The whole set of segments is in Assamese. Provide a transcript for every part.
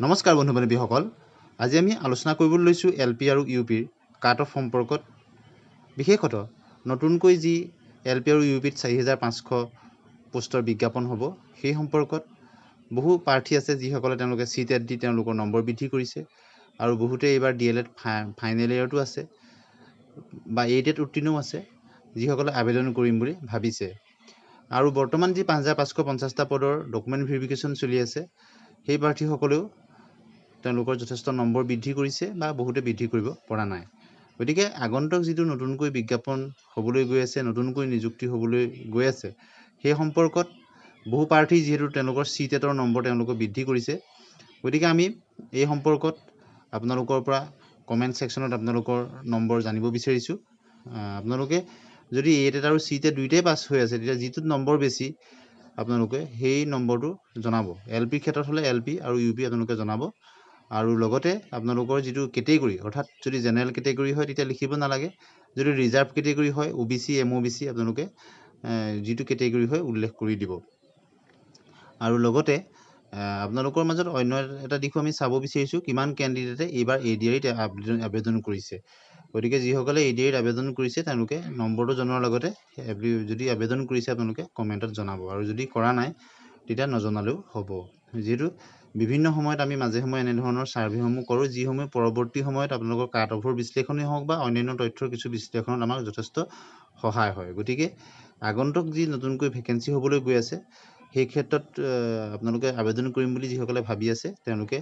নমস্কাৰ বন্ধু বান্ধৱীসকল, আজি আমি আলোচনা কৰিবলৈ লৈছোঁ LP আৰু UPৰ কাট অফ সম্পৰ্কত। বিশেষতঃ নতুনকৈ যি LP আৰু UPত 4500 পোষ্টৰ বিজ্ঞাপন হ'ব সেই সম্পৰ্কত বহু প্ৰাৰ্থী আছে যিসকলে তেওঁলোকে CTET দি তেওঁলোকৰ নম্বৰ বৃদ্ধি কৰিছে আৰু বহুতে এইবাৰ DLED ফাইনেল ইয়েৰতো আছে বা ATET উত্তীৰ্ণও আছে যিসকলে আবেদন কৰিম বুলি ভাবিছে। আৰু বৰ্তমান যি 5550টা পদৰ ডকুমেণ্ট ভেৰিফিকেশ্যন চলি আছে সেই প্ৰাৰ্থীসকলেও তেওঁলোকৰ যথেষ্ট নম্বৰ বৃদ্ধি কৰিছে বা বহুতে বৃদ্ধি কৰিব পৰা নাই। গতিকে আগন্তুক যিটো নতুনকৈ বিজ্ঞাপন হ'বলৈ গৈ আছে, নতুনকৈ নিযুক্তি হ'বলৈ গৈ আছে, সেই সম্পৰ্কত বহু প্ৰাৰ্থী যিহেতু তেওঁলোকৰ CTETৰ নম্বৰ তেওঁলোকে বৃদ্ধি কৰিছে। গতিকে আমি এই সম্পৰ্কত আপোনালোকৰ পৰা কমেণ্ট ছেকশ্যনত আপোনালোকৰ নম্বৰ জানিব বিচাৰিছোঁ। আপোনালোকে যদি ATET আৰু CTET দুইটাই পাছ হৈ আছে তেতিয়া যিটোত নম্বৰ বেছি আপোনালোকে সেই নম্বৰটো জনাব। LP ক্ষেত্ৰত হ'লে LP আৰু UP আপোনালোকে জনাব। আৰু লগতে আপোনালোকৰ যিটো কেটেগৰী, অৰ্থাৎ যদি জেনেৰেল কেটেগৰী হয় তেতিয়া লিখিব নালাগে, যদি ৰিজাৰ্ভ কেটেগৰী হয় OBC MOBC আপোনালোকে যিটো কেটেগৰী হয় উল্লেখ কৰি দিব। আৰু লগতে আপোনালোকৰ মাজত অন্য এটা দিশো আমি চাব বিচাৰিছোঁ, কিমান কেণ্ডিডেটে এইবাৰ ADREত আবেদন কৰিছে। গতিকে যিসকলে ADREত আবেদন কৰিছে তেওঁলোকে নম্বৰটো জনোৱাৰ লগতে যদি আবেদন কৰিছে আপোনালোকে কমেণ্টত জনাব, আৰু যদি কৰা নাই তেতিয়া নজনালেও হ'ব। যিহেতু বিভিন্ন সময়ত আমি মাজে সময়ে এনেধৰণৰ ছাৰ্ভেসমূহ কৰোঁ যিসমূহে পৰৱৰ্তী সময়ত আপোনালোকৰ কাট অফৰ বিশ্লেষণেই হওক বা অন্যান্য তথ্যৰ কিছু বিশ্লেষণত আমাক যথেষ্ট সহায় হয়। গতিকে আগন্তুক যি নতুনকৈ ভেকেঞ্চি হ'বলৈ গৈ আছে সেই ক্ষেত্ৰত আপোনালোকে আবেদন কৰিম বুলি যিসকলে ভাবি আছে তেওঁলোকে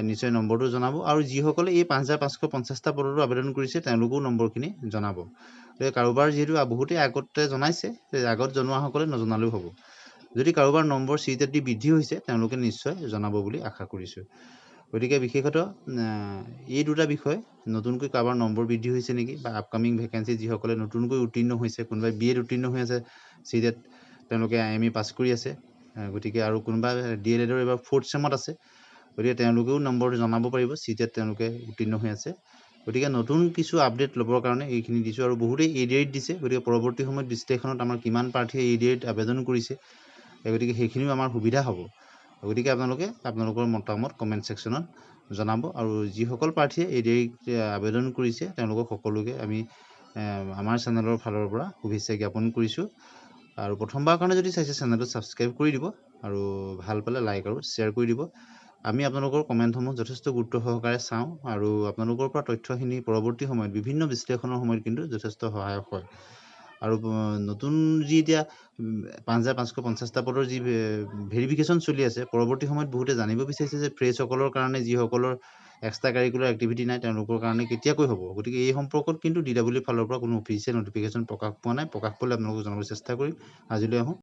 নিশ্চয় নম্বৰটো জনাব, আৰু যিসকলে এই 5550টা পদতো আবেদন কৰিছে তেওঁলোকেও নম্বৰখিনি জনাব। কাৰোবাৰ যিহেতু বহুতেই আগতে জনাইছে, আগত জনোৱাসকলে নজনালেও হ'ব। যদি কাৰোবাৰ নম্বৰ CTET দি বৃদ্ধি হৈছে তেওঁলোকে নিশ্চয় জনাব বুলি আশা কৰিছোঁ। গতিকে বিশেষতঃ এই দুটা বিষয়, নতুনকৈ কাৰোবাৰ নম্বৰ বৃদ্ধি হৈছে নেকি বা আপকামিং ভেকেঞ্চি যিসকলে নতুনকৈ উত্তীৰ্ণ হৈছে, কোনোবাই BEd উত্তীৰ্ণ হৈ আছে, CTET তেওঁলোকে IME পাছ কৰি আছে, গতিকে আৰু কোনোবা DLEDৰ এইবাৰ 4th চেমত আছে, গতিকে তেওঁলোকেও নম্বৰ জনাব পাৰিব CTET তেওঁলোকে উত্তীৰ্ণ হৈ আছে। গতিকে নতুন কিছু আপডেট ল'বৰ কাৰণে এইখিনি দিছোঁ। আৰু বহুতেই ADREত দিছে, গতিকে পৰৱৰ্তী সময়ত বিশ্লেষণত আমাৰ কিমান প্ৰাৰ্থীয়ে ADREত আবেদন কৰিছে গতিকে সেইখিনিও আমাৰ সুবিধা হ'ব। গতিকে আপোনালোকে আপোনালোকৰ মতামত কমেণ্ট ছেকশ্যনত জনাব, আৰু যিসকল প্ৰাৰ্থীয়ে ADREত আবেদন কৰিছে তেওঁলোকক সকলোকে আমি আমাৰ চেনেলৰ ফালৰ পৰা শুভেচ্ছা জ্ঞাপন কৰিছোঁ। আৰু প্ৰথমবাৰৰ কাৰণে যদি চাইছে চেনেলটো ছাবস্ক্ৰাইব কৰি দিব, আৰু ভাল পালে লাইক আৰু শ্বেয়াৰ কৰি দিব। আমি আপোনালোকৰ কমেণ্টসমূহ যথেষ্ট গুৰুত্ব সহকাৰে চাওঁ, আৰু আপোনালোকৰ পৰা তথ্যখিনি পৰৱৰ্তী সময়ত বিভিন্ন বিশ্লেষণৰ সময়ত কিন্তু যথেষ্ট সহায়ক হয়। আৰু নতুন যি এতিয়া 5550টা পদৰ যি ভেৰিফিকেশ্যন চলি আছে, পৰৱৰ্তী সময়ত বহুতে জানিব বিচাৰিছে যে ফ্ৰেছসকলৰ কাৰণে যিসকলৰ এক্সট্ৰা কাৰিকুলাৰ এক্টিভিটি নাই তেওঁলোকৰ কাৰণে কেতিয়াকৈ হ'ব। গতিকে এই সম্পৰ্কত কিন্তু DW ফালৰ পৰা কোনো অফিচিয়েল নটিফিকেশ্যন প্ৰকাশ পোৱা নাই। প্ৰকাশ পালে আপোনালোকক জনাবলৈ চেষ্টা কৰিম। আজিলৈ আহোঁ।